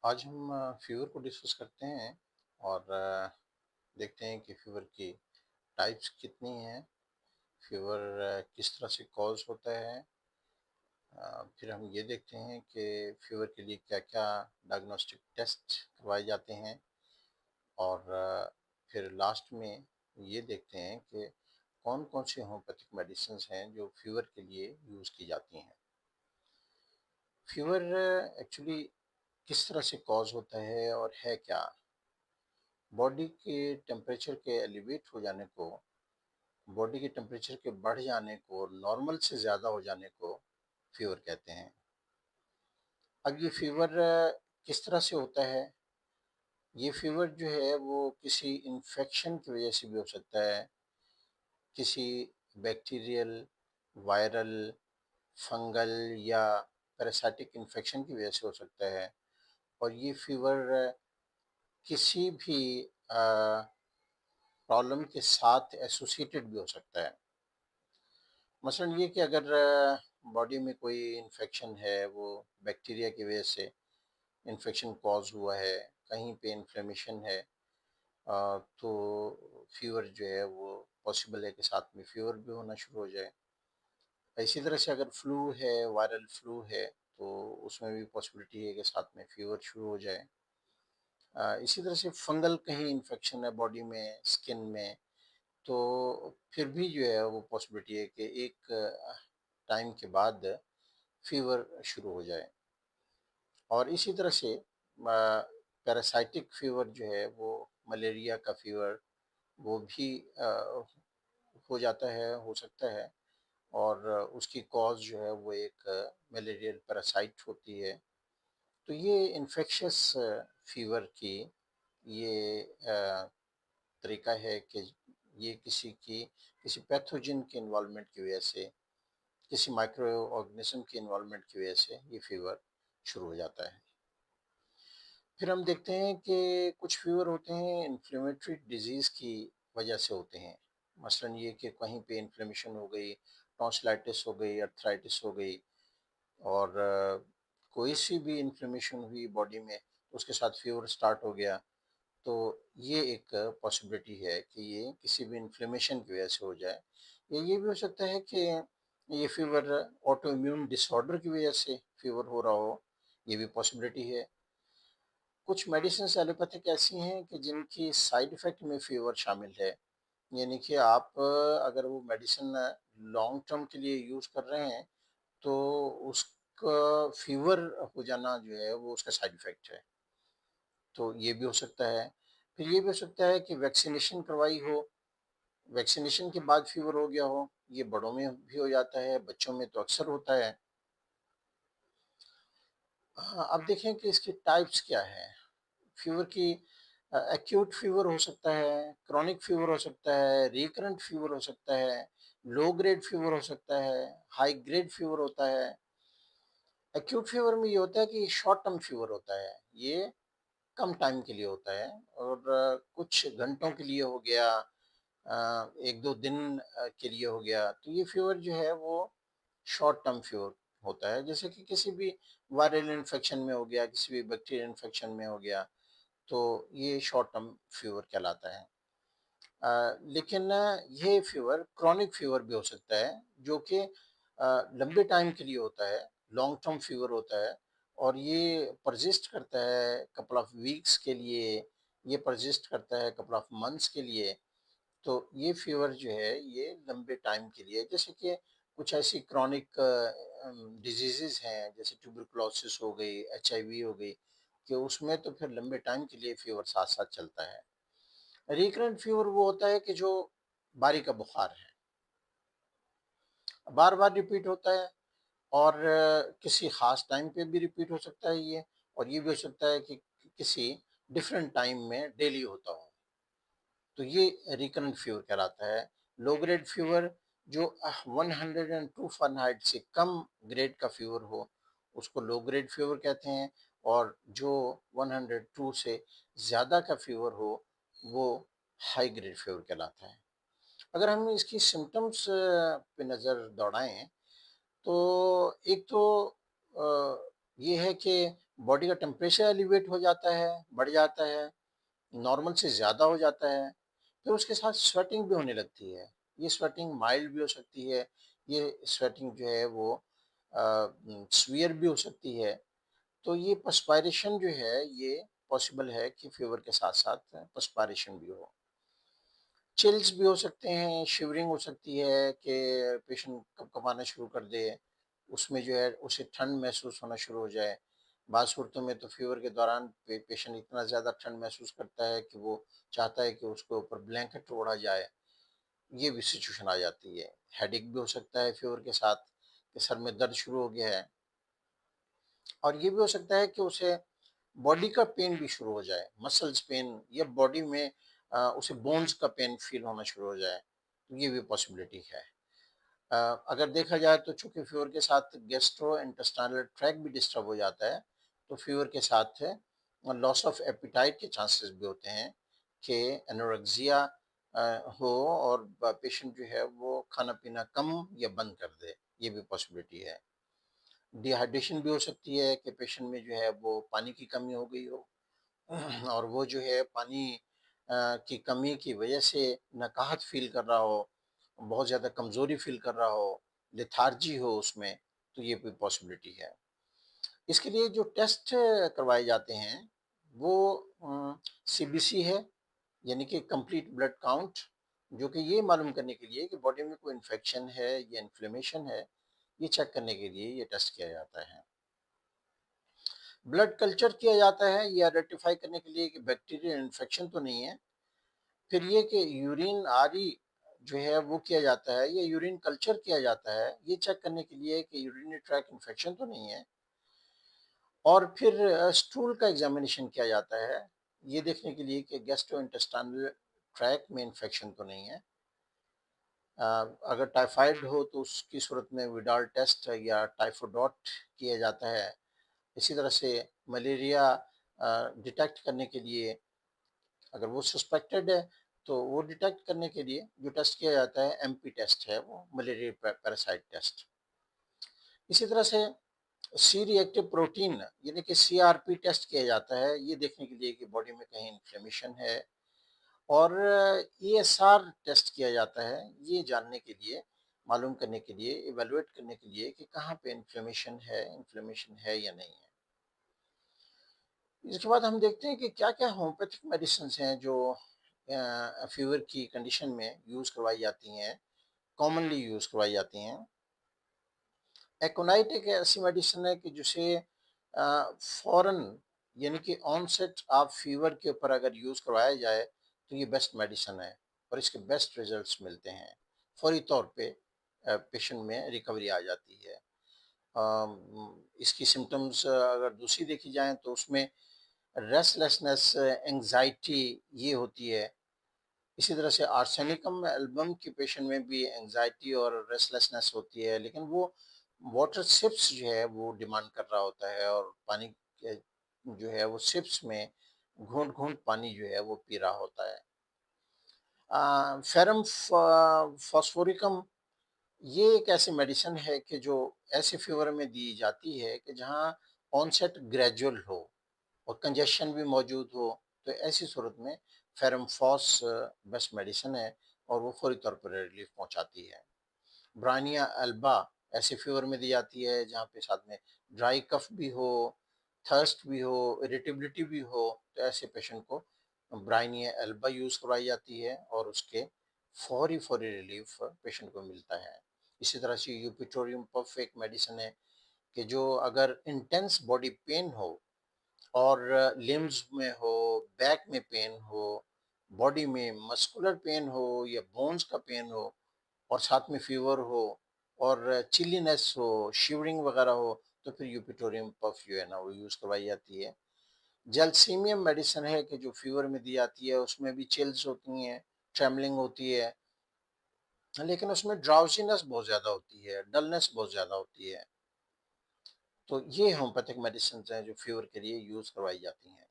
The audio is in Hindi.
आज हम फ़ीवर को डिस्कस करते हैं और देखते हैं कि फ़ीवर की टाइप्स कितनी हैं, फ़ीवर किस तरह से कॉज़ होता है। फिर हम ये देखते हैं कि फ़ीवर के लिए क्या-क्या डायग्नोस्टिक टेस्ट करवाए जाते हैं और फिर लास्ट में ये देखते हैं कि कौन-कौन सी होम्योपैथिक मेडिसिन्स हैं जो फ़ीवर के लिए यूज़ की जाती हैं। फ़ीवर एक्चुअली किस तरह से कॉज़ होता है और है क्या? बॉडी के टेम्परेचर के एलिवेट हो जाने को, बॉडी के टेम्परेचर के बढ़ जाने को, नॉर्मल से ज़्यादा हो जाने को फ़ीवर कहते हैं। अब ये फ़ीवर किस तरह से होता है? ये फ़ीवर जो है वो किसी इन्फेक्शन की वजह से भी हो सकता है, किसी बैक्टीरियल, वायरल, फंगल या पैरासाइटिक इन्फेक्शन की वजह से हो सकता है और ये फ़ीवर किसी भी प्रॉब्लम के साथ एसोसिएटेड भी हो सकता है। मसलन ये कि अगर बॉडी में कोई इन्फेक्शन है, वो बैक्टीरिया की वजह से इन्फेक्शन कॉज़ हुआ है, कहीं पे इन्फ्लेमेशन है तो फ़ीवर जो है वो पॉसिबल है कि साथ में फ़ीवर भी होना शुरू हो जाए। इसी तरह से अगर फ्लू है, वायरल फ्लू है, तो उसमें भी पॉसिबिलिटी है कि साथ में फ़ीवर शुरू हो जाए। इसी तरह से फंगल कहीं इन्फेक्शन है बॉडी में, स्किन में, तो फिर भी जो है वो पॉसिबिलिटी है कि एक टाइम के बाद फ़ीवर शुरू हो जाए और इसी तरह से पैरासाइटिक फ़ीवर जो है वो मलेरिया का फ़ीवर वो भी हो जाता है, हो सकता है और उसकी कॉज़ जो है वो एक मलेरियल पैरासाइट होती है। तो ये इन्फेक्शियस फ़ीवर की ये तरीका है कि ये किसी पैथोजन के इन्वॉल्वमेंट की वजह से, किसी माइक्रो ऑर्गेनिज़्म के इन्वॉल्वमेंट की वजह से ये फ़ीवर शुरू हो जाता है। फिर हम देखते हैं कि कुछ फ़ीवर होते हैं इन्फ्लेमेटरी डिज़ीज़ की वजह से होते हैं। मसलन ये कि कहीं पे इन्फ्लेमेशन हो गई, टॉन्सिलाइटिस हो गई, अर्थराइटिस हो गई और कोई सी भी इन्फ्लेमेशन हुई बॉडी में, तो उसके साथ फ़ीवर स्टार्ट हो गया। तो ये एक पॉसिबिलिटी है कि ये किसी भी इन्फ्लेमेशन की वजह से हो जाए या ये भी हो सकता है कि ये फ़ीवर ऑटो इम्यून डिसऑर्डर की वजह से फ़ीवर हो रहा हो, ये भी पॉसिबिलिटी है। कुछ मेडिसिन्स एलोपैथिक ऐसी हैं कि जिनकी साइड इफ़ेक्ट में फ़ीवर शामिल है। यानी कि आप अगर वो मेडिसिन लॉन्ग टर्म के लिए यूज़ कर रहे हैं, तो उसका फ़ीवर हो जाना जो है वो उसका साइड इफ़ेक्ट है। तो ये भी हो सकता है। फिर ये भी हो सकता है कि वैक्सीनेशन करवाई हो, वैक्सीनेशन के बाद फ़ीवर हो गया हो, ये बड़ों में भी हो जाता है, बच्चों में तो अक्सर होता है। हाँ, अब देखें कि इसकी टाइप्स क्या हैं। फ़ीवर की एक्यूट फ़ीवर हो सकता है, क्रॉनिक फ़ीवर हो सकता है, रिकरेंट फ़ीवर हो सकता है, लो ग्रेड फ़ीवर हो सकता है, हाई ग्रेड फ़ीवर होता है। एक्यूट फ़ीवर में ये होता है कि शॉर्ट टर्म फ़ीवर होता है, ये कम टाइम के लिए होता है और कुछ घंटों के लिए हो गया 1-2 दिन के लिए हो गया, तो ये फ़ीवर जो है वो शॉर्ट टर्म फ़ीवर होता है। जैसे कि किसी भी वायरल इन्फेक्शन में हो गया, किसी भी बैक्टीरियल इन्फेक्शन में हो गया, तो ये शॉर्ट टर्म फ़ीवर कहलाता है। लेकिन ये फ़ीवर क्रॉनिक फ़ीवर भी हो सकता है, जो कि लंबे टाइम के लिए होता है, लॉन्ग टर्म फ़ीवर होता है और ये परसिस्ट करता है कपल ऑफ वीक्स के लिए, ये परसिस्ट करता है कपल ऑफ मंथ्स के लिए। तो ये फ़ीवर जो है ये लंबे टाइम के लिए जैसे कि कुछ ऐसी क्रॉनिक डिज़ीज़ेज़ हैं जैसे ट्यूबरकुलोसिस हो गई, एचआईवी हो गई, कि उसमें तो फिर लंबे टाइम के लिए फ़ीवर साथ-साथ चलता है। रिकरेंट फ़ीवर वो होता है कि जो बारी का बुखार है, बार-बार रिपीट होता है और किसी ख़ास टाइम पे भी रिपीट हो सकता है ये और ये भी हो सकता है कि किसी डिफरेंट टाइम में डेली होता हो। तो ये रिकरेंट फ़ीवर कहलाता है। लो ग्रेड फ़ीवर जो 102 फ़ारेनहाइट से कम ग्रेड का फ़ीवर हो, उसको लो ग्रेड फ़ीवर कहते हैं और जो 102 से ज़्यादा का फ़ीवर हो, वो हाई ग्रेड फ़ीवर कहलाता है। अगर हम इसकी सिम्पटम्स पे नज़र दौड़ाएँ, तो एक तो ये है कि बॉडी का टेम्परेचर एलिवेट हो जाता है, बढ़ जाता है, नॉर्मल से ज़्यादा हो जाता है। फिर उसके साथ स्वेटिंग भी होने लगती है। ये स्वेटिंग माइल्ड भी हो सकती है, ये स्वेटिंग जो है वो सीवियर भी हो सकती है। तो ये पर्स्पायरेशन जो है ये पॉसिबल है कि फ़ीवर के साथ-साथ पर्स्पायरेशन भी हो। चिल्स भी हो सकते हैं, शिवरिंग हो सकती है कि पेशेंट कँपकँपाना शुरू कर दे, उसमें जो है उसे ठंड महसूस होना शुरू हो जाए। बाद सूरतों में तो फ़ीवर के दौरान पेशेंट इतना ज़्यादा ठंड महसूस करता है कि वो चाहता है कि उसके ऊपर ब्लैंकेट ओढ़ा जाए, ये भी सिचुएशन आ जाती है। हेडेक भी हो सकता है फ़ीवर के साथ कि सर में दर्द शुरू हो गया है, और ये भी हो सकता है कि उसे बॉडी का पेन भी शुरू हो जाए, मसल्स पेन या बॉडी में उसे बोन्स का पेन फ़ील होना शुरू हो जाए, तो ये भी पॉसिबिलिटी है। अगर देखा जाए तो चूँकि फ़ीवर के साथ गैस्ट्रोइंटेस्टाइनल ट्रैक्ट भी डिस्टर्ब हो जाता है, तो फ़ीवर के साथ लॉस ऑफ एपेटाइट के चांसेस भी होते हैं कि एनोरेक्सिया हो और पेशेंट जो है वो खाना-पीना कम या बंद कर दे, ये भी पॉसिबिलिटी है। डिहाइड्रेशन भी हो सकती है कि पेशेंट में जो है वो पानी की कमी हो गई हो और वो जो है पानी की कमी की वजह से नकाहत फ़ील कर रहा हो, बहुत ज़्यादा कमज़ोरी फ़ील कर रहा हो, लेथार्जी हो उसमें, तो ये भी पॉसिबिलिटी है। इसके लिए जो टेस्ट करवाए जाते हैं, वो सीबीसी है, यानी कि कंप्लीट ब्लड काउंट, जो कि ये मालूम करने के लिए कि बॉडी में कोई इन्फेक्शन है या इन्फ्लेमेशन है, ये चेक करने के लिए ये टेस्ट किया जाता है। ब्लड कल्चर किया जाता है ये आइडेंटिफ़ाई करने के लिए कि बैक्टीरियल इन्फेक्शन तो नहीं है। फिर ये कि यूरिन आरई जो है वो किया जाता है, या यूरिन कल्चर किया जाता है, ये चेक करने के लिए कि यूरिनरी ट्रैक इन्फेक्शन तो नहीं है। और फिर स्टूल का एग्जामिनेशन किया जाता है, ये देखने के लिए कि गैस्ट्रोइंटेस्टाइनल ट्रैक में इन्फेक्शन तो नहीं है। अ, अगर टाइफाइड हो तो उसकी सूरत में विडाल टेस्ट या टाइफोडॉट किया जाता है। इसी तरह से मलेरिया डिटेक्ट करने के लिए, अगर वो सस्पेक्टेड है, तो वो डिटेक्ट करने के लिए जो टेस्ट किया जाता है एमपी टेस्ट है, वो मलेरिया पैरासाइट टेस्ट। इसी तरह से सी रिएक्टिव प्रोटीन यानी कि सीआरपी टेस्ट किया जाता है, ये देखने के लिए कि बॉडी में कहीं इन्फ्लेमेशन है। और ईएसआर टेस्ट किया जाता है, ये जानने के लिए, मालूम करने के लिए, इवैल्यूएट करने के लिए कि कहाँ पे इन्फ्लेमेशन है या नहीं है। इसके बाद हम देखते हैं कि क्या-क्या होम्योपैथिक मेडिसिन्स हैं जो फ़ीवर की कंडीशन में यूज़ करवाई जाती हैं, कॉमनली यूज़ करवाई जाती हैं। एकोनाइट एक ऐसी मेडिसिन है कि जिसे फ़ौरन यानी कि ऑनसेट ऑफ फ़ीवर के ऊपर अगर यूज़ करवाया जाए, तो ये बेस्ट मेडिसिन है और इसके बेस्ट रिज़ल्ट्स मिलते हैं। फ़ौरी तौर पे पेशेंट में रिकवरी आ जाती है। इसकी सिम्पटम्स अगर दूसरी देखी जाएँ तो उसमें रेस्टलेसनेस, एंग्ज़ायटी ये होती है। इसी तरह से आर्सेनिकम एल्बम के पेशेंट में भी एंग्ज़ायटी और रेस्टलेसनेस होती है, लेकिन वो वाटर सिप्स जो है वो डिमांड कर रहा होता है और पानी के जो है वो सिप्स में घूँट-घूँट पानी जो है वो पी रहा होता है। फेरम फास्फोरिकम ये एक ऐसी मेडिसिन है कि जो ऐसे फ़ीवर में दी जाती है कि जहाँ ऑनसेट ग्रेजुअल हो और कंजेशन भी मौजूद हो, तो ऐसी सूरत में फेरमफॉस बेस्ट मेडिसिन है और वो फौरी तौर पर रिलीफ पहुंचाती है। ब्रानिया एल्बा ऐसे फीवर में दी जाती है जहाँ पे साथ में ड्राई कफ भी हो, थर्स्ट भी हो, इरिटेबिलिटी भी हो, तो ऐसे पेशेंट को ब्रानिया एल्बा यूज़ करवाई जाती है और उसके फौरी फौरी रिलीफ पेशेंट को मिलता है। इसी तरह से यूपिटोरियम पफ एक मेडिसिन है कि जो अगर इंटेंस बॉडी पेन हो और लिम्स में हो, बैक में पेन हो, बॉडी में मस्कुलर पेन हो या बोन्स का पेन हो और साथ में फीवर हो और चिलीनेस हो, शिवरिंग वगैरह हो, तो फिर यूपिटोरियम पफ जो है ना वो यूज़ करवाई जाती है। जेलसीमियम मेडिसिन है कि जो फीवर में दी जाती है, उसमें भी चिल्स होती हैं, ट्रेमलिंग होती है, लेकिन उसमें ड्राउज़ीनेस बहुत ज़्यादा होती है, डलनेस बहुत ज़्यादा होती है। तो ये होम्योपैथिक मेडिसिन्स हैं जो फीवर के लिए यूज़ करवाई जाती हैं।